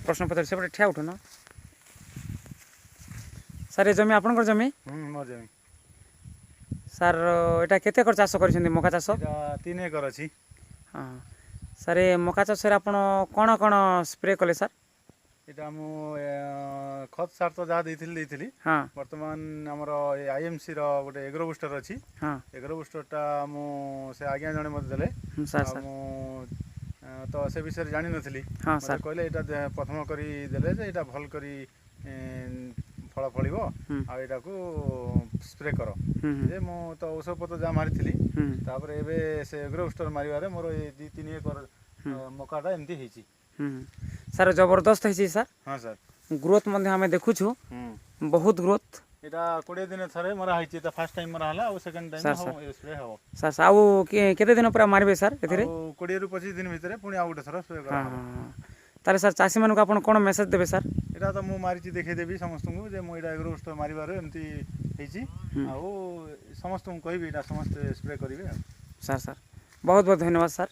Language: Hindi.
प्रश्न पचार से ठिया उठुन सार ये जमी आपंकर जमी मोर जमी सार यहाँ केते एकर चाष कर मका चाष 3 एकर अच्छी हाँ सार ये मका चाष कौन कौन स्प्रे कले सार यहाँ मु खत सार तो जहाँ देती हाँ बर्तमान आमर आईएमसी रो गोटे एग्रो बुस्टर अच्छी हाँ एग्रो बुस्टरटा से आज्ञा जड़े मत देले सार सार तो से विषय जानी नथली हाँ मते कहले एटा प्रथम करी देले जे एटा भल करी फल फलिबो आ एटा को स्प्रे करो जे मु तो औषध पत्र जा मारिथिली तापर एबे से एग्रो बुस्टर मारिबारे मोर ए 2-3 एकर मकाटा एमती हेची सार जबरदस्त है सर हाँ सर ग्रोथ मध्य आम देखु बहुत ग्रोथ एटा 20 दिन थरे मरा हाइची त फर्स्ट टाइम मरा हला और सेकंड टाइम हो स्प्रे हो सर आउ केते दिन पूरा मारबे सर एथिरे 20 रु 25 दिन भितरे पुनी आउ गोटे थर स्प्रे करा ताले सर चासी मानक आपण कोन मेसेज देबे सर एटा तो मु मारिची देखै देबी समस्त को जे मु एटा एग्रो बुस्टर मारिबार एमती हेची आ समस्त को कहबी एटा समस्त स्प्रे करिवे सर सर बहुत बहुत धन्यवाद सर।